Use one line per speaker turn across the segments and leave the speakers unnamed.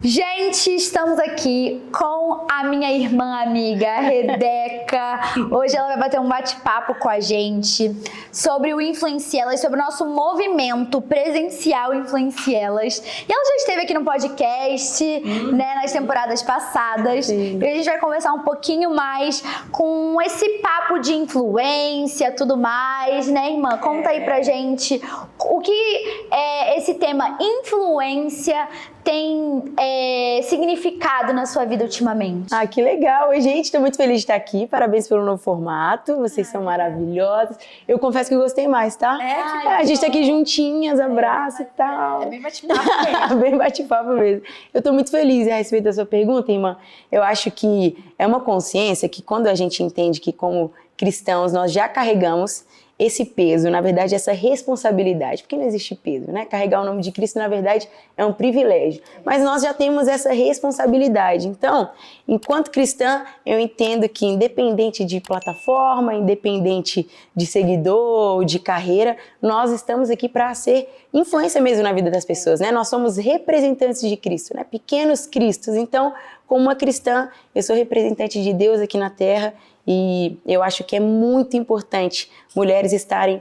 Gente, estamos aqui com a minha irmã amiga Rebeca. Hoje ela vai bater um bate-papo com a gente sobre o Influencielas, sobre o nosso movimento presencial Influencielas. E ela já esteve aqui no podcast, né, nas temporadas passadas. Sim. E a gente vai conversar um pouquinho mais com esse papo de influência, tudo mais, né, irmã? Conta aí pra gente o que é esse tema influência tem significado na sua vida ultimamente?
Ah, que legal! Oi, gente, estou muito feliz de estar aqui. Parabéns pelo novo formato. Vocês são maravilhosas. Eu confesso que eu gostei mais, tá? A gente tá aqui juntinhas, abraço e tal.
É bem bate-papo mesmo.
Bem bate-papo mesmo. Eu tô muito feliz a respeito da sua pergunta, irmã. Eu acho que é uma consciência que quando a gente entende que como cristãos nós já carregamos esse peso, na verdade, essa responsabilidade, porque não existe peso, né? Carregar o nome de Cristo, na verdade, é um privilégio, mas nós já temos essa responsabilidade. Então, enquanto cristã, eu entendo que independente de plataforma, independente de seguidor, de carreira, nós estamos aqui para ser influência mesmo na vida das pessoas, né? Nós somos representantes de Cristo, né? Pequenos cristos. Então, como uma cristã, eu sou representante de Deus aqui na Terra. E eu acho que é muito importante mulheres estarem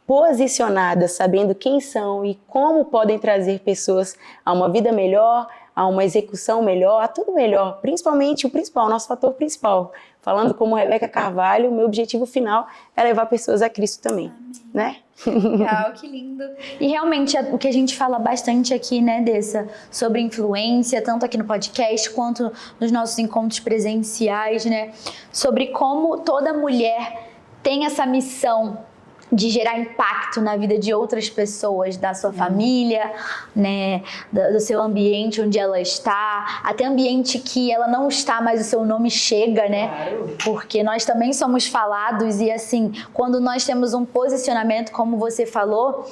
posicionadas, sabendo quem são e como podem trazer pessoas a uma vida melhor, a uma execução melhor, a tudo melhor. Principalmente o principal, o nosso fator principal. Falando como Rebeca Carvalho, o meu objetivo final é levar pessoas a Cristo também, né?
Legal, que lindo. E realmente o que a gente fala bastante aqui, né, Dessa, sobre influência, tanto aqui no podcast quanto nos nossos encontros presenciais, né, sobre como toda mulher tem essa missão de gerar impacto na vida de outras pessoas, da sua família, né, do seu ambiente onde ela está, até ambiente que ela não está, mas o seu nome chega, né? Claro. Porque nós também somos falados e assim, quando nós temos um posicionamento, como você falou,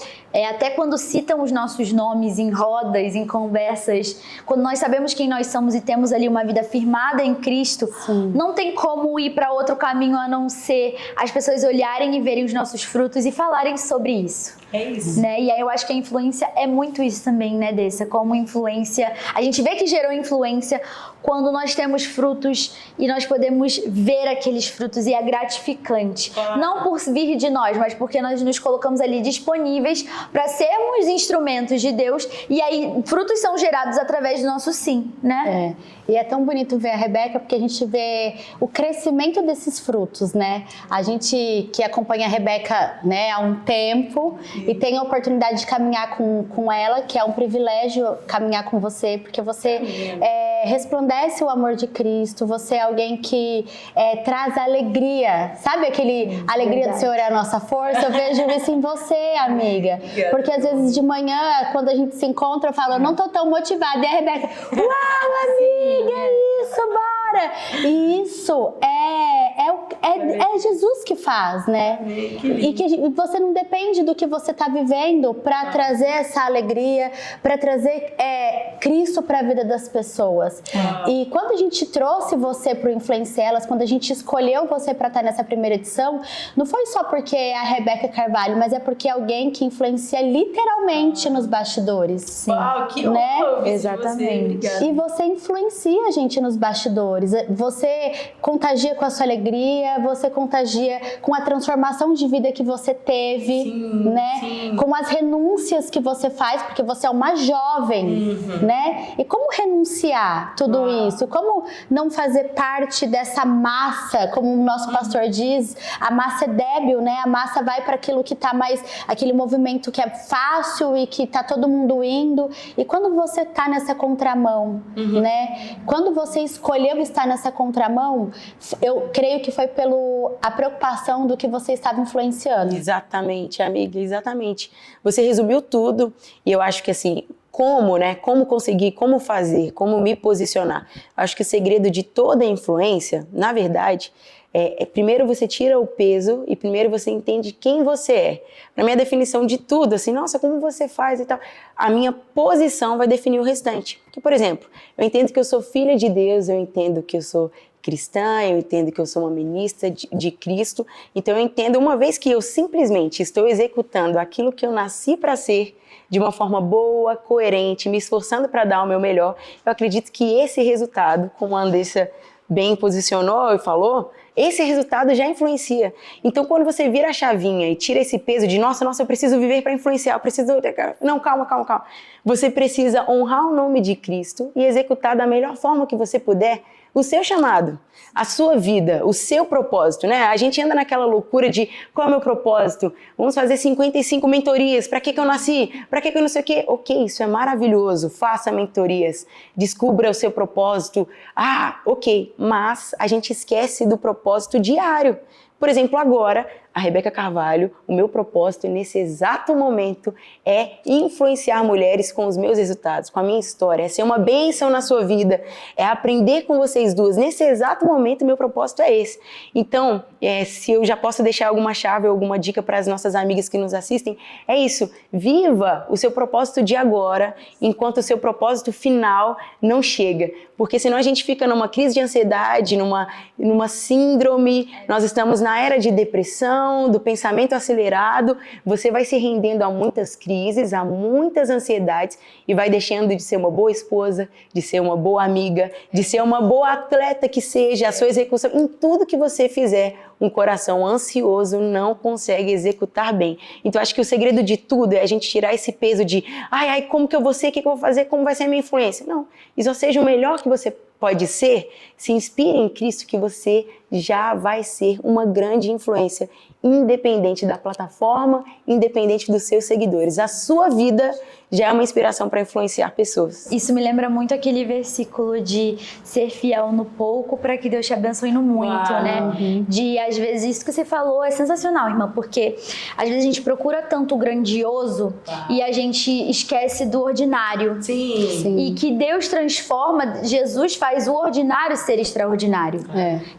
até quando citam os nossos nomes em rodas, em conversas, quando nós sabemos quem nós somos e temos ali uma vida firmada em Cristo, sim, não tem como ir para outro caminho a não ser as pessoas olharem e verem os nossos frutos e falarem sobre isso.
É isso.
Né? E aí eu acho que a influência é muito isso também, né, Dessa? Como influência, a gente vê que gerou influência quando nós temos frutos e nós podemos ver aqueles frutos e é gratificante. Não por vir de nós, mas porque nós nos colocamos ali disponíveis para sermos instrumentos de Deus e aí frutos são gerados através do nosso sim, né?
E é tão bonito ver a Rebeca porque a gente vê o crescimento desses frutos, né? A gente que acompanha a Rebeca, né, há um tempo e tem a oportunidade de caminhar com ela, que é um privilégio caminhar com você, porque você resplandece o amor de Cristo, você é alguém que traz alegria, sabe aquele alegria do Senhor é a nossa força? Eu vejo isso em você, amiga, porque às vezes de manhã, quando a gente se encontra, eu falo, eu não tô tão motivada, e a Rebeca, uau, amiga, é isso, bora! E isso é Jesus que faz, né? E que você não depende do que você está vivendo para trazer essa alegria, para trazer Cristo para a vida das pessoas. E quando a gente trouxe você para o Influencielas, quando a gente escolheu você para estar nessa primeira edição, não foi só porque é a Rebeca Carvalho, mas é porque é alguém que influencia literalmente nos bastidores.
Sim. Uau, que
né?
Exatamente.
E você influencia a gente nos bastidores. Você contagia com a sua alegria, você contagia com a transformação de vida que você teve, sim, né? Sim. Com as renúncias que você faz, porque você é uma jovem, né? E como renunciar tudo isso? Como não fazer parte dessa massa, como o nosso pastor diz, a massa é débil, né? A massa vai para aquilo que tá mais, aquele movimento que é fácil e que tá todo mundo indo. E quando você tá nessa contramão, né? Quando você escolheu estar nessa contramão, eu creio que foi a preocupação do que você estava influenciando.
Exatamente, amiga, exatamente. Você resumiu tudo e eu acho que assim, como conseguir, como fazer, como me posicionar. Acho que o segredo de toda influência, na verdade, primeiro você tira o peso e primeiro você entende quem você é. Na minha definição de tudo, assim, nossa, como você faz e tal, a minha posição vai definir o restante. Porque, por exemplo, eu entendo que eu sou filha de Deus, eu entendo que eu sou cristã, eu entendo que eu sou uma ministra de Cristo, então eu entendo, uma vez que eu simplesmente estou executando aquilo que eu nasci para ser, de uma forma boa, coerente, me esforçando para dar o meu melhor, eu acredito que esse resultado, como a Andressa bem posicionou e falou, esse resultado já influencia. Então, quando você vira a chavinha e tira esse peso de nossa, eu preciso viver para influenciar, eu preciso... Não, calma. Você precisa honrar o nome de Cristo e executar da melhor forma que você puder o seu chamado, a sua vida, o seu propósito, né? A gente anda naquela loucura de qual é o meu propósito? Vamos fazer 55 mentorias, para que eu nasci? Para que eu não sei o quê? Ok, isso é maravilhoso, faça mentorias, descubra o seu propósito. Ok, mas a gente esquece do propósito diário. Por exemplo, agora, a Rebeca Carvalho, o meu propósito nesse exato momento é influenciar mulheres com os meus resultados, com a minha história, é ser uma bênção na sua vida, é aprender com vocês duas. Nesse exato momento, o meu propósito é esse. Então, se eu já posso deixar alguma chave ou alguma dica para as nossas amigas que nos assistem, é isso. Viva o seu propósito de agora, enquanto o seu propósito final não chega. Porque senão a gente fica numa crise de ansiedade, numa síndrome, nós estamos na era de depressão, do pensamento acelerado, você vai se rendendo a muitas crises, a muitas ansiedades e vai deixando de ser uma boa esposa, de ser uma boa amiga, de ser uma boa atleta que seja, a sua execução, em tudo que você fizer, um coração ansioso não consegue executar bem. Então acho que o segredo de tudo é a gente tirar esse peso de como que eu vou ser, o que eu vou fazer, como vai ser a minha influência. Não, e só seja o melhor que você pode ser, se inspire em Cristo que você já vai ser uma grande influência, independente da plataforma, independente dos seus seguidores. A sua vida já é uma inspiração para influenciar pessoas.
Isso me lembra muito aquele versículo de ser fiel no pouco para que Deus te abençoe no muito, né? De, às vezes, isso que você falou é sensacional, irmã, porque às vezes a gente procura tanto o grandioso e a gente esquece do ordinário.
Sim.
E que Deus transforma, Jesus faz o ordinário ser extraordinário.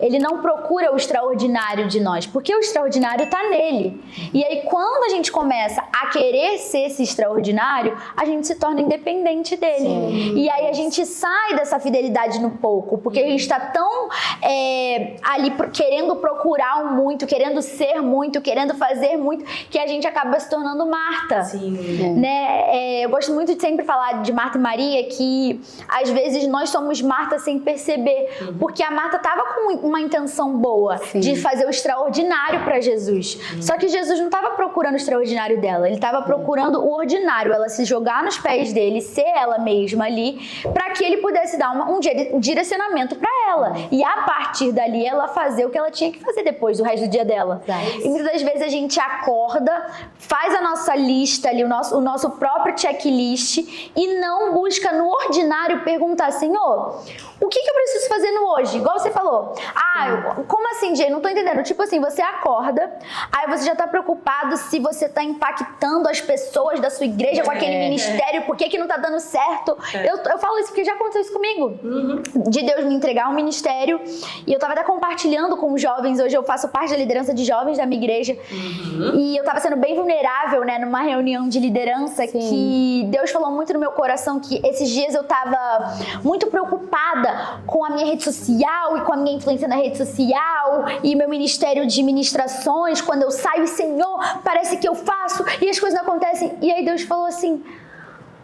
Ele não procura o extraordinário de nós, porque o extraordinário está nele. E aí, quando a gente começa a querer ser esse extraordinário, a gente se torna independente dele. Sim. E aí a gente sai dessa fidelidade no pouco, porque a gente está tão ali querendo procurar o muito, querendo ser muito, querendo fazer muito, que a gente acaba se tornando Marta.
Sim.
Né? Eu gosto muito de sempre falar de Marta e Maria, que às vezes nós somos Marta sem perceber, porque a Marta estava com uma intenção boa de fazer o extraordinário para Jesus. Só que Jesus não estava procurando o extraordinário dela, ele estava procurando o ordinário, ela se jogar nos pés dele, ser ela mesma ali, para que ele pudesse dar um direcionamento para ela. E a partir dali ela fazer o que ela tinha que fazer depois, do resto do dia dela. E muitas das vezes a gente acorda, faz a nossa lista ali, o nosso próprio checklist e não busca no ordinário perguntar, Senhor, o que eu preciso fazer no hoje? Igual você falou. Como assim, Jay? Não tô entendendo. Tipo assim, você acorda, aí você já tá preocupado se você tá impactando as pessoas da sua igreja com aquele ministério, por que não tá dando certo? Eu falo isso porque já aconteceu isso comigo. De Deus me entregar um ministério, e eu tava até compartilhando com os jovens, hoje eu faço parte da liderança de jovens da minha igreja, e eu tava sendo bem vulnerável, né, numa reunião de liderança, que Deus falou muito no meu coração, que esses dias eu tava muito preocupada com a minha rede social e com a minha influência na rede social e meu ministério de ministrações. Quando eu saio, Senhor, parece que eu faço e as coisas não acontecem. E aí Deus falou assim,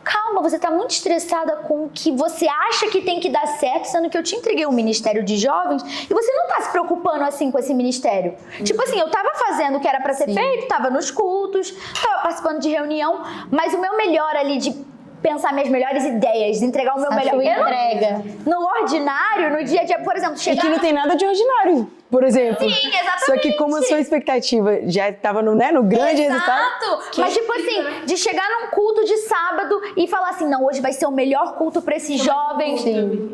calma, você tá muito estressada com o que você acha que tem que dar certo, sendo que eu te entreguei um ministério de jovens e você não tá se preocupando assim com esse ministério. Tipo assim, eu tava fazendo o que era pra ser feito, tava nos cultos, tava participando de reunião, mas o meu melhor ali de pensar minhas melhores ideias, de entregar o meu melhor.
Entrega.
No ordinário, no dia a dia, por exemplo, chegar...
E que não tem nada de ordinário, por exemplo.
Sim, exatamente.
Só que como a sua expectativa já estava no grande resultado...
Exato. Mas tipo assim, de chegar num culto de sábado e falar assim, não, hoje vai ser o melhor culto para esses jovens.
Sim.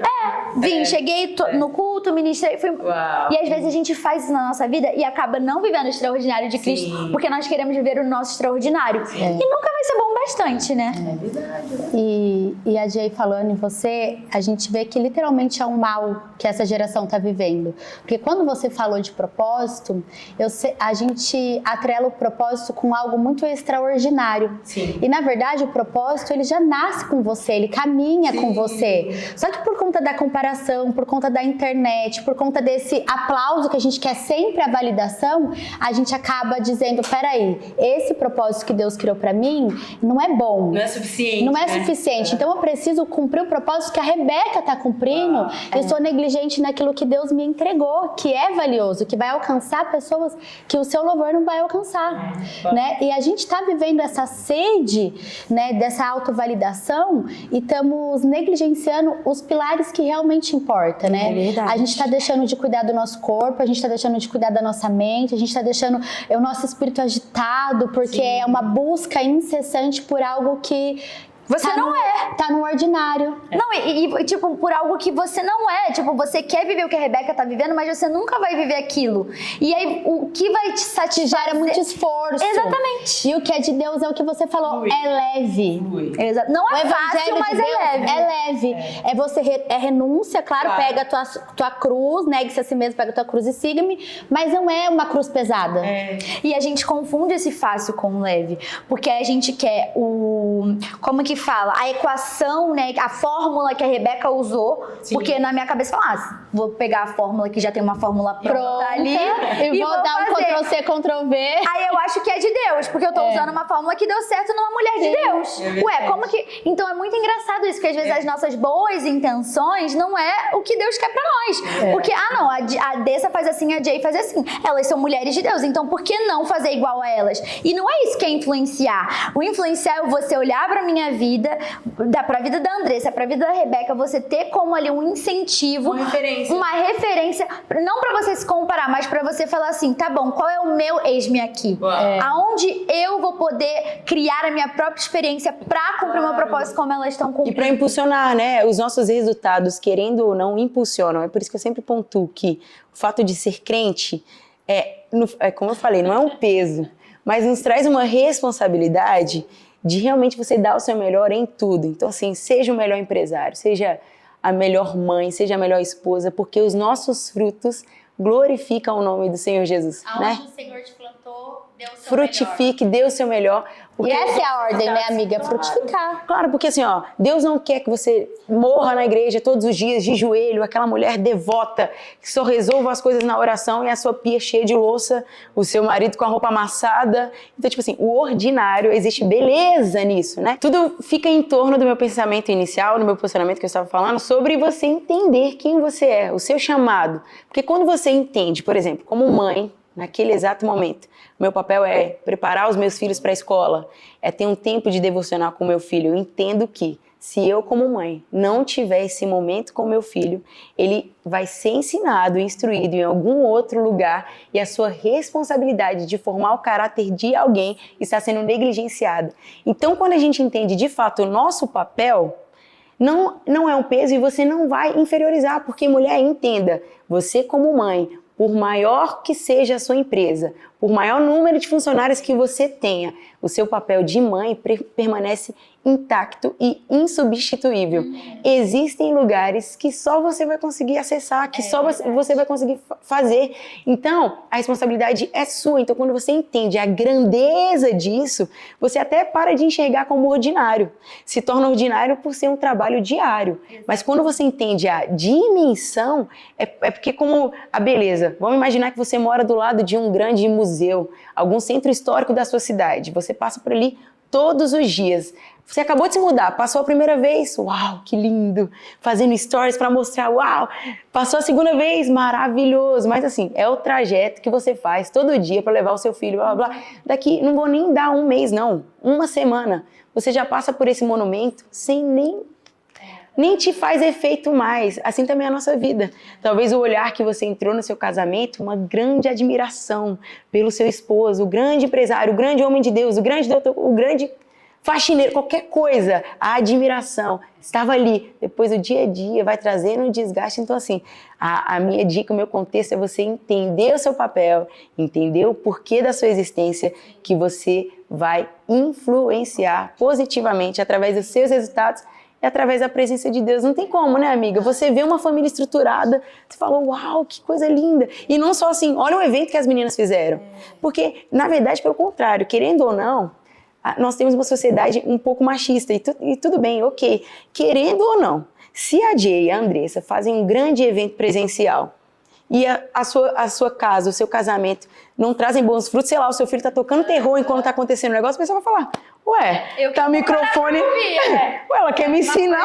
Cheguei no culto, ministrei, fui... E às vezes a gente faz isso na nossa vida e acaba não vivendo o extraordinário de Cristo, porque nós queremos viver o nosso extraordinário. E nunca vai ser bom bastante, né?
É verdade.
E a Jay falando em você, a gente vê que literalmente é um mal que essa geração está vivendo. Porque quando você falou de propósito, a gente atrela o propósito com algo muito extraordinário.
Sim.
E na verdade o propósito ele já nasce com você, ele caminha com você. Só que por conta da comparação, por conta da internet, por conta desse aplauso que a gente quer sempre a validação, a gente acaba dizendo, peraí, esse propósito que Deus criou para mim não é bom.
Não é suficiente.
Não é suficiente. Então eu preciso cumprir o propósito que a Rebeca está cumprindo. Eu sou negligente naquilo que Deus me entregou, que é valioso, que vai alcançar pessoas que o seu louvor não vai alcançar, né? E a gente está vivendo essa sede, né, dessa autovalidação e estamos negligenciando os pilares que realmente importam, né?
É verdade.
A gente está deixando de cuidar do nosso corpo, a gente está deixando de cuidar da nossa mente, a gente está deixando o nosso espírito agitado, porque é uma busca incessante por algo que
Você não é.
Tá no ordinário.
Não, e tipo, por algo que você não é. Tipo, você quer viver o que a Rebeca tá vivendo, mas você nunca vai viver aquilo. E aí, o que vai te satisfazer...
Gera muito esforço.
Exatamente.
E o que é de Deus é o que você falou, é leve.
Não é
O
fácil,
evangelho
mas
de Deus
é leve.
É leve. É você, é renúncia, claro, pega a tua cruz, negue-se a si mesmo, pega a tua cruz e siga-me, mas não é uma cruz pesada.
E a gente confunde esse fácil com o leve, porque a gente quer como que fala? A equação, né? A fórmula que a Rebeca usou, porque na minha cabeça fala, vou pegar a fórmula que já tem uma fórmula pronta ali
e vou dar um
fazer.
Ctrl-C, Ctrl-V.
Aí eu acho que é de Deus, porque eu tô usando uma fórmula que deu certo numa mulher de Deus. Ué, como que... Então é muito engraçado isso, porque às vezes as nossas boas intenções não é o que Deus quer pra nós. Porque, não, a Dessa faz assim, a Jay faz assim. Elas são mulheres de Deus, então por que não fazer igual a elas? E não é isso que é influenciar. O influenciar é você olhar pra minha vida, pra vida da Andressa, pra vida da Rebeca, você ter como ali um incentivo, uma referência, não pra você se comparar, mas pra você falar assim, tá bom, qual é o meu eis-me aqui? Aonde eu vou poder criar a minha própria experiência pra cumprir o meu propósito como elas estão cumprindo.
E pra impulsionar, né? Os nossos resultados, querendo ou não, impulsionam. É por isso que eu sempre pontuo que o fato de ser crente como eu falei, não é um peso, mas nos traz uma responsabilidade de realmente você dar o seu melhor em tudo. Então, assim, seja o melhor empresário, seja a melhor mãe, seja a melhor esposa, porque os nossos frutos glorificam o nome do Senhor Jesus, né?
o Senhor te plantou, deu o seu
Frutifique, dê o seu melhor.
E essa é a ordem, né, amiga? Frutificar.
Claro, porque assim, Deus não quer que você morra na igreja todos os dias de joelho, aquela mulher devota que só resolva as coisas na oração e a sua pia cheia de louça, o seu marido com a roupa amassada. Então, tipo assim, o ordinário, existe beleza nisso, né? Tudo fica em torno do meu pensamento inicial, do meu posicionamento que eu estava falando, sobre você entender quem você é, o seu chamado. Porque quando você entende, por exemplo, como mãe, naquele exato momento, meu papel é preparar os meus filhos para a escola, é ter um tempo de devocional com meu filho. Eu entendo que se eu, como mãe, não tiver esse momento com meu filho, ele vai ser ensinado e instruído em algum outro lugar e a sua responsabilidade de formar o caráter de alguém está sendo negligenciada. Então, quando a gente entende de fato o nosso papel, não é um peso e você não vai inferiorizar, porque mulher, entenda, você como mãe, por maior que seja a sua empresa, por maior número de funcionários que você tenha, o seu papel de mãe permanece intacto e insubstituível. Existem lugares que só você vai conseguir acessar, que só você vai conseguir fazer. Então, a responsabilidade é sua. Então, quando você entende a grandeza disso, você até para de enxergar como ordinário. Se torna ordinário por ser um trabalho diário. Mas quando você entende a dimensão, é porque como a beleza. Vamos imaginar que você mora do lado de um grande museu, algum centro histórico da sua cidade. Você passa por ali todos os dias. Você acabou de se mudar, passou a primeira vez, uau, que lindo, fazendo stories para mostrar, uau, passou a segunda vez, maravilhoso, mas assim, é o trajeto que você faz todo dia para levar o seu filho, blá, blá, blá. Daqui, não vou nem dar um mês não, uma semana, você já passa por esse monumento sem nem te faz efeito mais. Assim também é a nossa vida. Talvez o olhar que você entrou no seu casamento, uma grande admiração pelo seu esposo, o grande empresário, o grande homem de Deus, o grande doutor, o grande faxineiro, qualquer coisa, a admiração estava ali. Depois o dia a dia vai trazendo um desgaste. Então assim, a minha dica, o meu contexto é você entender o seu papel, entender o porquê da sua existência, que você vai influenciar positivamente através dos seus resultados e através da presença de Deus. Não tem como, né, amiga? Você vê uma família estruturada, você fala, uau, que coisa linda. E não só assim, olha o evento que as meninas fizeram. Porque, na verdade, pelo contrário, querendo ou não, nós temos uma sociedade um pouco machista, e tudo bem, ok. Querendo ou não, se a Jay e a Andressa fazem um grande evento presencial e a sua casa, o seu casamento não trazem bons frutos, sei lá, o seu filho tá tocando terror enquanto tá acontecendo o negócio, a pessoa vai falar, ué, tá o microfone, ué, ela quer me ensinar.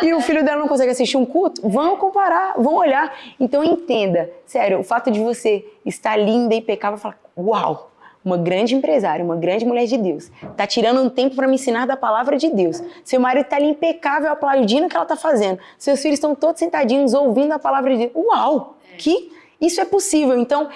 E o filho dela não consegue assistir um culto? Vão comparar, vão olhar. Então entenda, sério, o fato de você estar linda e impecável, falar, uau, uma grande empresária, uma grande mulher de Deus, tá tirando um tempo para me ensinar da palavra de Deus. Seu marido tá ali impecável, aplaudindo o que ela tá fazendo. Seus filhos estão todos sentadinhos, ouvindo a palavra de Deus. Uau! Que isso é possível. Então,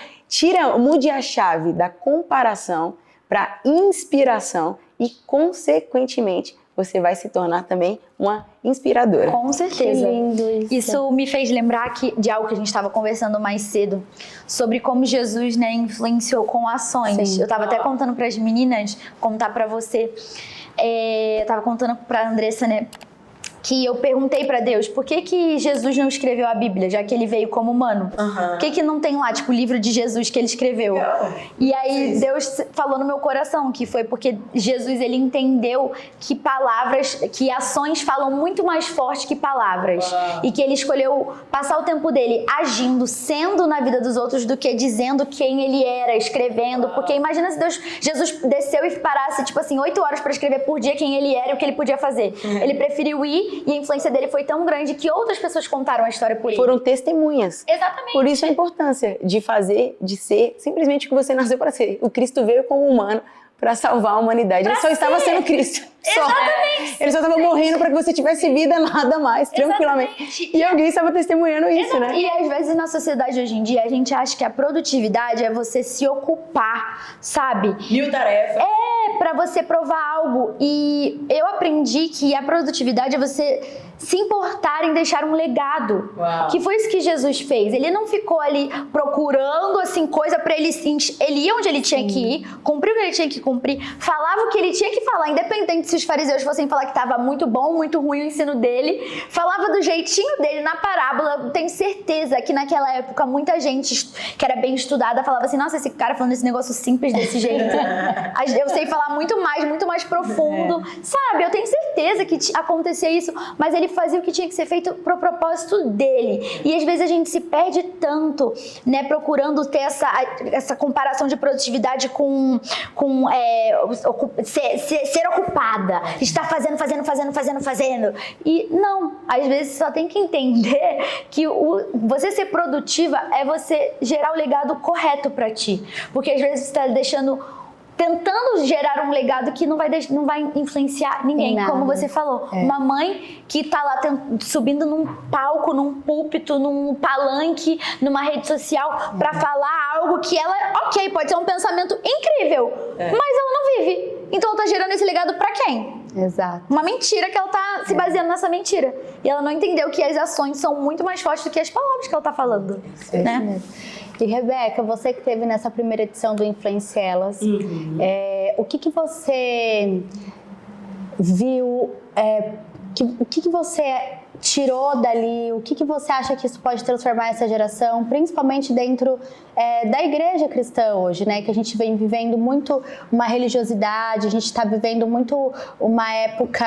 mude a chave da comparação para inspiração e, consequentemente, você vai se tornar também uma inspiradora.
Com certeza.
Que lindo isso.
Isso me fez lembrar de algo que a gente estava conversando mais cedo, sobre como Jesus, né, influenciou com ações.
Sim.
Eu estava até contando para as meninas, contar para você, eu estava contando para a Andressa, né, que eu perguntei pra Deus, por que Jesus não escreveu a Bíblia, já que ele veio como humano? Por que não tem lá, tipo, o livro de Jesus que ele escreveu? E aí Deus falou no meu coração que foi porque Jesus, ele entendeu que que ações falam muito mais forte que palavras. E que ele escolheu passar o tempo dele agindo, sendo na vida dos outros, do que dizendo quem ele era, escrevendo. Porque imagina se Jesus desceu e parasse, tipo assim, 8 horas pra escrever por dia quem ele era e o que ele podia fazer. Ele preferiu ir, e a influência dele foi tão grande que outras pessoas contaram a história por ele.
Foram testemunhas.
Exatamente.
Por isso a importância de ser simplesmente o que você nasceu para ser. O Cristo veio como humano para salvar a humanidade. Ele só estava sendo Cristo.
Exatamente.
Ele só estava morrendo para que você tivesse vida, nada mais, tranquilamente.
Exatamente.
E alguém estava testemunhando isso, né?
E às vezes na sociedade hoje em dia a gente acha que a produtividade é você se ocupar, sabe?
Mil tarefas.
Pra você provar algo. E eu aprendi que a produtividade é você se importar em deixar um legado.
Uau.
Que foi isso que Jesus fez. Ele não ficou ali procurando assim coisa pra ele. Ele ia onde ele tinha que ir, cumpriu o que ele tinha que cumprir, falava o que ele tinha que falar, independente se os fariseus fossem falar que estava muito bom, muito ruim o ensino dele. Falava do jeitinho dele na parábola. Tenho certeza que naquela época muita gente que era bem estudada falava assim, nossa, esse cara falando esse negócio simples desse jeito. Eu sei falar muito mais profundo. Sabe, eu tenho certeza que acontecia isso, mas ele fazia o que tinha que ser feito pro propósito dele. E às vezes a gente se perde tanto, né, procurando ter essa comparação de produtividade com ser ocupada, estar fazendo. E não, às vezes só tem que entender que você ser produtiva é você gerar o legado correto pra ti. Porque às vezes você tá tentando gerar um legado que não vai influenciar ninguém, como você falou. Uma mãe que tá lá subindo num palco, num púlpito, num palanque, numa rede social pra falar algo que ela, ok, pode ser um pensamento incrível, mas ela não vive. Então ela tá gerando esse legado pra quem?
Exato.
Uma mentira que ela tá se baseando nessa mentira. E ela não entendeu que as ações são muito mais fortes do que as palavras que ela tá falando, né?
Mesmo. E Rebeca, você que esteve nessa primeira edição do Influencia Elas, o que você viu, o que você tirou dali, o que você acha que isso pode transformar essa geração, principalmente dentro da igreja cristã hoje, né? Que a gente vem vivendo muito uma religiosidade, a gente está vivendo muito uma época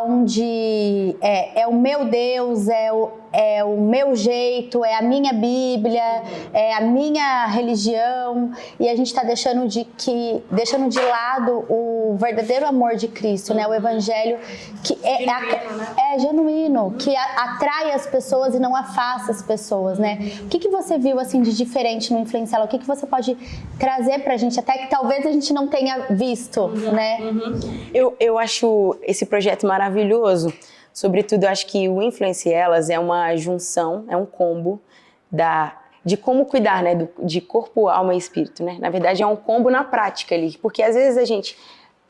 onde é o meu Deus, é o meu jeito, é a minha Bíblia, é a minha religião, e a gente está deixando de lado o verdadeiro amor de Cristo, né? O Evangelho que é genuíno, que atrai as pessoas e não afasta as pessoas, né? O que você viu assim de diferente no Influencia Ela? O que você pode trazer pra gente, até que talvez a gente não tenha visto, né?
Eu acho esse projeto maravilhoso. Sobretudo, eu acho que o Influencia Elas é uma junção, é um combo de como cuidar, né, de corpo, alma e espírito, né? Na verdade, é um combo na prática ali, porque às vezes a gente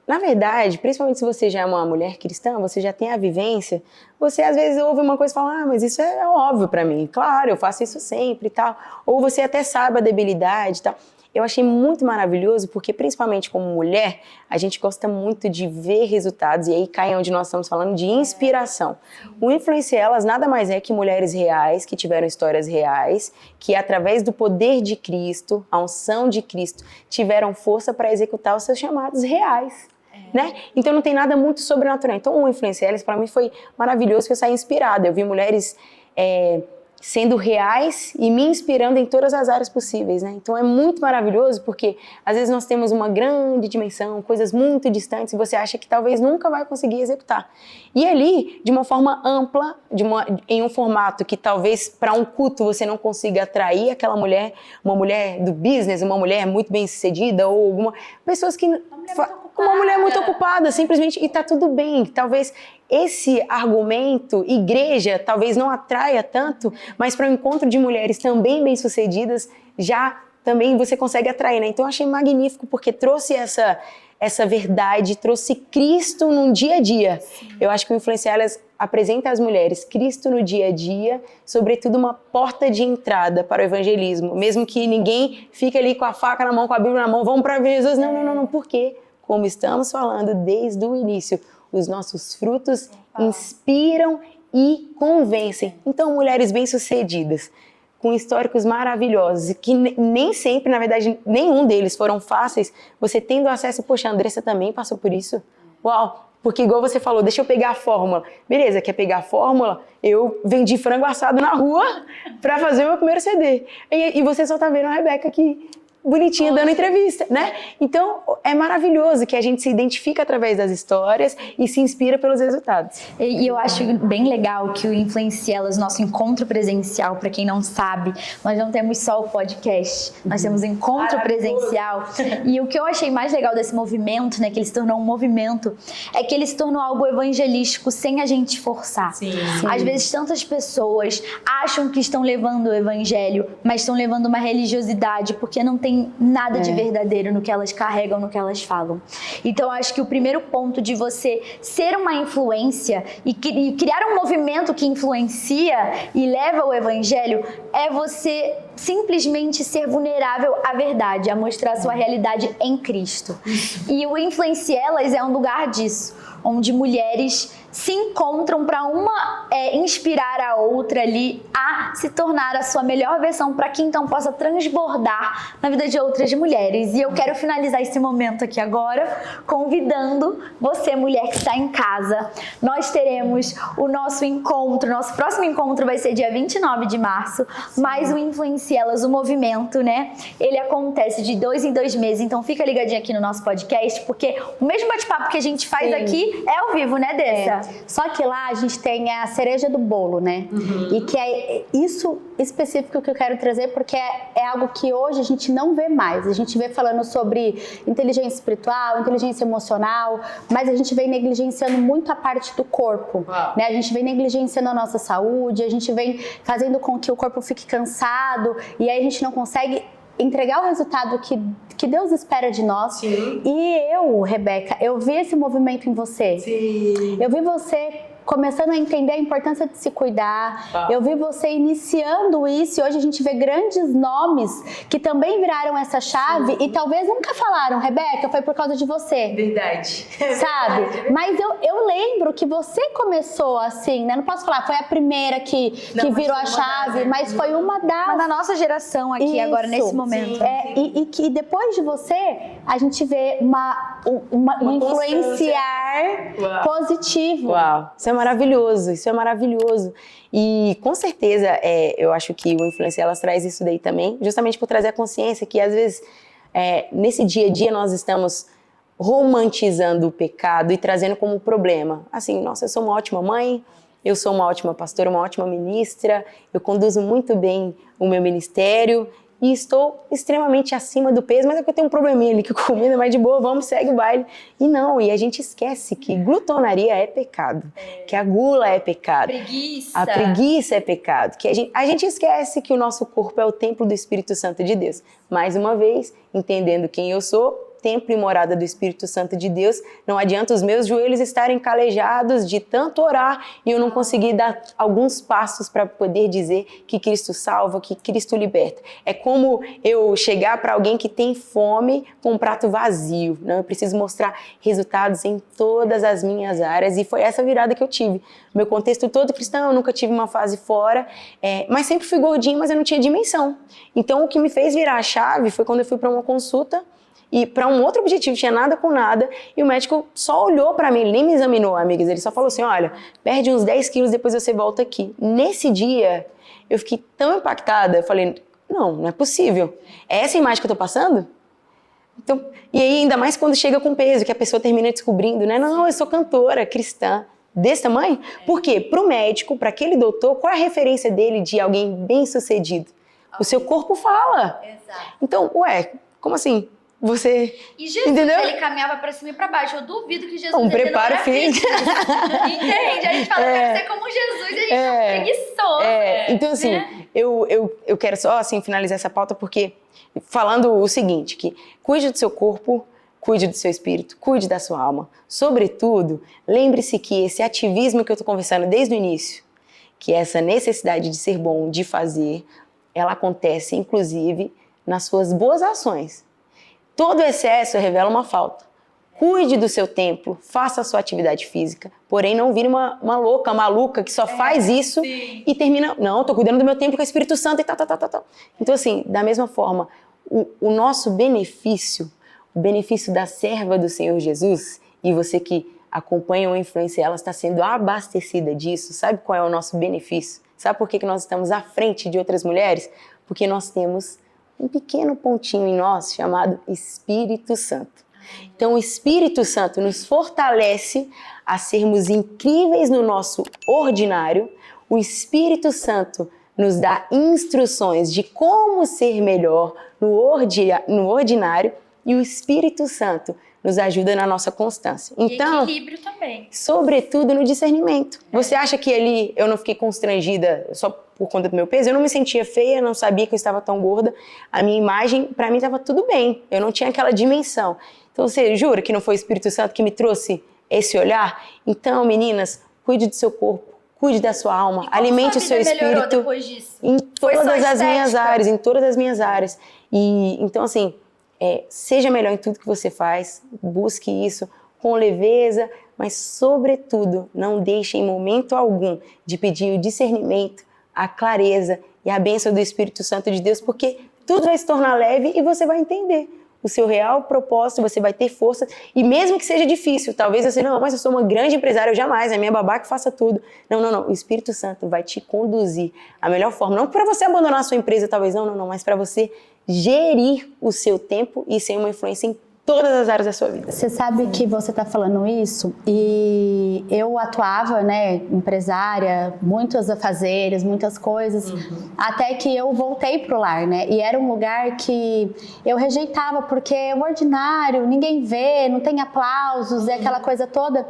na verdade, principalmente se você já é uma mulher cristã, você já tem a vivência, você às vezes ouve uma coisa e fala, mas isso é óbvio pra mim, claro, eu faço isso sempre e tal. Ou você até sabe a debilidade e tal. Eu achei muito maravilhoso porque, principalmente como mulher, a gente gosta muito de ver resultados, e aí cai onde nós estamos falando de inspiração. O Influencie Elas nada mais é que mulheres reais, que tiveram histórias reais, que através do poder de Cristo, a unção de Cristo, tiveram força para executar os seus chamados reais. Né? Então não tem nada muito sobrenatural. Então o Influencie Elas para mim foi maravilhoso, que eu saí inspirada. Eu vi mulheres sendo reais e me inspirando em todas as áreas possíveis, né? Então é muito maravilhoso porque às vezes nós temos uma grande dimensão, coisas muito distantes e você acha que talvez nunca vai conseguir executar. E ali, de uma forma ampla, em um formato que talvez para um culto você não consiga atrair aquela mulher, uma mulher do business, uma mulher muito bem sucedida ou alguma pessoas que uma mulher muito ocupada, simplesmente, e tá tudo bem. Talvez esse argumento, igreja, talvez não atraia tanto, mas para o encontro de mulheres também bem-sucedidas, já também você consegue atrair, né? Então eu achei magnífico, porque trouxe essa verdade, trouxe Cristo no dia a dia. Sim. Eu acho que o Influencie Elas apresenta às mulheres Cristo no dia a dia, sobretudo uma porta de entrada para o evangelismo, mesmo que ninguém fique ali com a faca na mão, com a Bíblia na mão, vamos para Jesus. Não, por quê? Como estamos falando desde o início, os nossos frutos inspiram e convencem. Então, mulheres bem-sucedidas, com históricos maravilhosos, que nem sempre, na verdade, nenhum deles foram fáceis, você tendo acesso, poxa, a Andressa também passou por isso? Uau! Porque igual você falou, deixa eu pegar a fórmula. Beleza, quer pegar a fórmula? Eu vendi frango assado na rua para fazer o meu primeiro CD. E você só tá vendo a Rebeca aqui, bonitinha, dando entrevista, né? Então, é maravilhoso que a gente se identifica através das histórias e se inspira pelos resultados.
E eu acho bem legal que o Influencie Elas, nosso encontro presencial, para quem não sabe, nós não temos só o podcast, nós temos encontro presencial. E o que eu achei mais legal desse movimento, né, que ele se tornou um movimento, é que ele se tornou algo evangelístico sem a gente forçar. Sim. Às vezes, tantas pessoas acham que estão levando o evangelho, mas estão levando uma religiosidade, porque não tem nada de verdadeiro no que elas carregam, no que elas falam. Então, eu acho que o primeiro ponto de você ser uma influência e criar um movimento que influencia e leva o evangelho é você simplesmente ser vulnerável à verdade, a mostrar a sua realidade em Cristo. E o Influencie Elas é um lugar disso, onde mulheres se encontram para uma inspirar a outra ali a se tornar a sua melhor versão, para que então possa transbordar na vida de outras mulheres. E eu quero finalizar esse momento aqui agora convidando você, mulher que está em casa. Nós teremos o nosso encontro, nosso próximo encontro vai ser dia 29 de março, mas o Influencie Elas, o movimento, né? Ele acontece de 2 em 2 meses, então fica ligadinho aqui no nosso podcast, porque o mesmo bate-papo que a gente faz aqui é ao vivo, né, Dessa?
Só que lá a gente tem a cereja do bolo, né? E que é isso específico que eu quero trazer, porque é algo que hoje a gente não vê mais. A gente vê falando sobre inteligência espiritual, inteligência emocional, mas a gente vem negligenciando muito a parte do corpo, né? A gente vem negligenciando a nossa saúde, a gente vem fazendo com que o corpo fique cansado e aí a gente não consegue entregar o resultado que Deus espera de nós. Sim. E eu, Rebeca, eu vi esse movimento em você. Sim. Eu vi você começando a entender a importância de se cuidar. Eu vi você iniciando isso e hoje a gente vê grandes nomes que também viraram essa chave. Sim. E talvez nunca falaram, Rebeca, foi por causa de você.
Verdade.
Sabe? Verdade. Mas eu lembro que você começou assim, né? Não posso falar, foi a primeira que virou a chave, mas foi uma das...
Mas da nossa geração aqui, isso, agora, nesse momento.
E que depois de você, a gente vê um influenciar positivo.
Uau! Isso é maravilhoso. E com certeza, eu acho que o Influencie Elas traz isso daí também, justamente por trazer a consciência que às vezes, nesse dia a dia nós estamos romantizando o pecado e trazendo como problema. Assim, nossa, eu sou uma ótima mãe, eu sou uma ótima pastora, uma ótima ministra, eu conduzo muito bem o meu ministério e estou extremamente acima do peso, mas é porque eu tenho um probleminha ali que comida, mas de boa, vamos, segue o baile. E a gente esquece que glutonaria é pecado, que a gula é pecado, a preguiça é pecado, que a gente esquece que o nosso corpo é o templo do Espírito Santo de Deus. Mais uma vez, entendendo quem eu sou, templo e morada do Espírito Santo de Deus, não adianta os meus joelhos estarem calejados de tanto orar e eu não conseguir dar alguns passos para poder dizer que Cristo salva, que Cristo liberta. É como eu chegar para alguém que tem fome com um prato vazio. Não, eu preciso mostrar resultados em todas as minhas áreas, e foi essa virada que eu tive. Meu contexto todo cristão, eu nunca tive uma fase fora, mas sempre fui gordinha, mas eu não tinha dimensão. Então o que me fez virar a chave foi quando eu fui para uma consulta e para um outro objetivo, tinha nada com nada, e o médico só olhou para mim, ele nem me examinou, amigas, ele só falou assim, olha, perde uns 10 quilos, depois você volta aqui. Nesse dia, eu fiquei tão impactada, eu falei, não é possível. É essa imagem que eu tô passando? Então, e aí, ainda mais quando chega com peso, que a pessoa termina descobrindo, né? Não, eu sou cantora, cristã. Desse tamanho? Por quê? Pro médico, para aquele doutor, qual é a referência dele de alguém bem-sucedido? O seu corpo fala.
Exato.
Então, como assim? Você...
E Jesus,
entendeu?
Ele caminhava pra cima e pra baixo. Eu duvido que Jesus...
Um preparo físico.
Entende? A gente fala, quero ser como Jesus, e a gente é um preguiçoso.
Então, assim,
né?
eu quero só assim, finalizar essa pauta porque falando o seguinte, que cuide do seu corpo, cuide do seu espírito, cuide da sua alma. Sobretudo, lembre-se que esse ativismo que eu estou conversando desde o início, que essa necessidade de ser bom, de fazer, ela acontece, inclusive, nas suas boas ações. Todo excesso revela uma falta. Cuide do seu templo, faça a sua atividade física, porém não vire uma louca, maluca, que só faz isso
sim.
E termina... Não, estou cuidando do meu templo com o Espírito Santo e tal. Então, assim, da mesma forma, o nosso benefício, o benefício da serva do Senhor Jesus, e você que acompanha uma influência, ela está sendo abastecida disso, sabe qual é o nosso benefício? Sabe por que nós estamos à frente de outras mulheres? Porque nós temos um pequeno pontinho em nós chamado Espírito Santo. Então o Espírito Santo nos fortalece a sermos incríveis no nosso ordinário. O Espírito Santo nos dá instruções de como ser melhor no ordinário, e o Espírito Santo nos ajuda na nossa constância. Então,
e equilíbrio também.
Sobretudo no discernimento. Você acha que ali eu não fiquei constrangida só por conta do meu peso? Eu não me sentia feia, não sabia que eu estava tão gorda. A minha imagem, para mim, estava tudo bem. Eu não tinha aquela dimensão. Então, você jura que não foi o Espírito Santo que me trouxe esse olhar? Então, meninas, cuide do seu corpo, cuide da sua alma, alimente o seu espírito
depois disso?
em todas as minhas áreas, em todas as minhas áreas. E então, assim, seja melhor em tudo que você faz, busque isso com leveza, mas, sobretudo, não deixe em momento algum de pedir o discernimento, a clareza e a bênção do Espírito Santo de Deus, porque tudo vai se tornar leve e você vai entender o seu real propósito, você vai ter força, e mesmo que seja difícil, talvez você, não, mas eu sou uma grande empresária, eu jamais, é minha babá que faça tudo. Não, o Espírito Santo vai te conduzir à melhor forma, não para você abandonar a sua empresa, talvez, não, mas para você gerir o seu tempo e ser uma influência em todas as áreas da sua vida.
Você sabe que você está falando isso, e eu atuava, né, empresária, muitos afazeres, muitas coisas, até que eu voltei pro lar, né, e era um lugar que eu rejeitava, porque é ordinário, ninguém vê, não tem aplausos, é aquela coisa toda,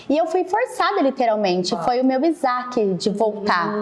e eu fui forçada literalmente, foi o meu Isaac de voltar.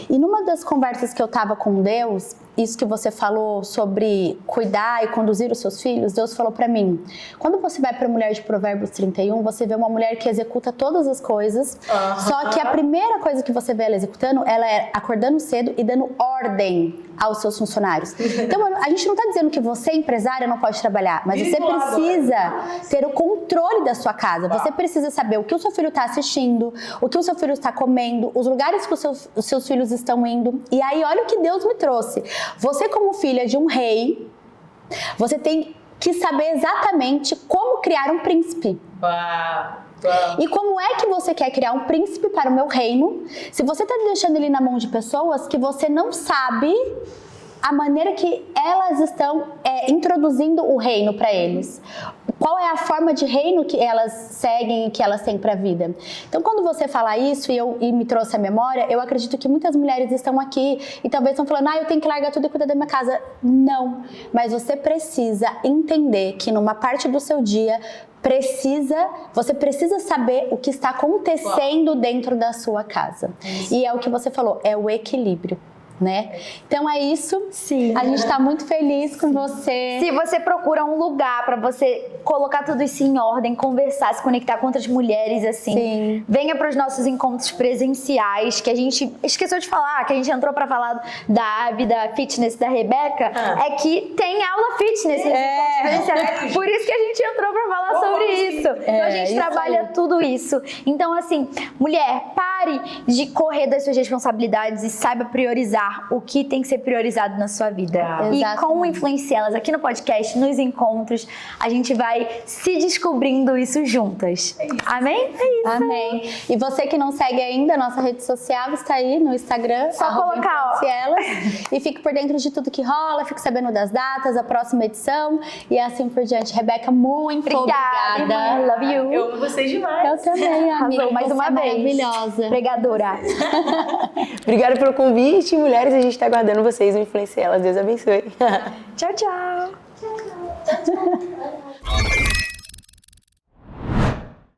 E numa das conversas que eu tava com Deus, isso que você falou sobre cuidar e conduzir os seus filhos, Deus falou pra mim, quando você vai pra mulher de Provérbios 31, você vê uma mulher que executa todas as coisas, só que a primeira coisa que você vê ela executando, ela é acordando cedo e dando ordem aos seus funcionários. Então, a gente não tá dizendo que você, empresária, não pode trabalhar, mas você precisa ter o controle da sua casa, você precisa saber o que o seu filho tá assistindo, o que o seu filho está comendo, os lugares que os seus filhos estão indo, e aí olha o que Deus me trouxe. Você, como filha de um rei, você tem que saber exatamente como criar um príncipe. E como é que você quer criar um príncipe para o meu reino, se você está deixando ele na mão de pessoas que você não sabe a maneira que elas estão introduzindo o reino para eles? Qual é a forma de reino que elas seguem e que elas têm para a vida? Então, quando você fala isso e me trouxe a memória, eu acredito que muitas mulheres estão aqui e talvez estão falando, eu tenho que largar tudo e cuidar da minha casa. Não, mas você precisa entender que numa parte do seu dia você precisa saber o que está acontecendo dentro da sua casa. E é o que você falou, é o equilíbrio. né? Então é isso.
Sim.
A gente tá muito feliz com você.
Se você procura um lugar pra você colocar tudo isso em ordem, conversar, se conectar com outras mulheres, assim,
Sim.
venha pros nossos encontros presenciais, que a gente esqueceu de falar, que a gente entrou pra falar da vida fitness da Rebeca, é que tem aula fitness nesses encontros presenciais. Por isso que a gente entrou pra falar sobre isso. Então a gente
isso
trabalha
aí.
tudo isso. Então, assim, mulher, pare de correr das suas responsabilidades e saiba priorizar o que tem que ser priorizado na sua vida. E
Exatamente.
com o Influencielas aqui no podcast, nos encontros, a gente vai se descobrindo isso juntas. Amém? É isso.
Amém. E você que não segue ainda, nossa rede social está aí no Instagram.
Só colocar, ó.
Influencielas. E fique por dentro de tudo que rola, fique sabendo das datas, a próxima edição e assim por diante. Rebeca, muito
Obrigada.
obrigada.
I love you.
Eu amo vocês demais.
Eu também, amiga.
Arrasou mais
Você
uma
é
vez.
maravilhosa.
Pregadora.
Obrigada pelo convite, mulheres. A gente tá aguardando vocês no Influencielas. Deus abençoe.
Tchau, tchau.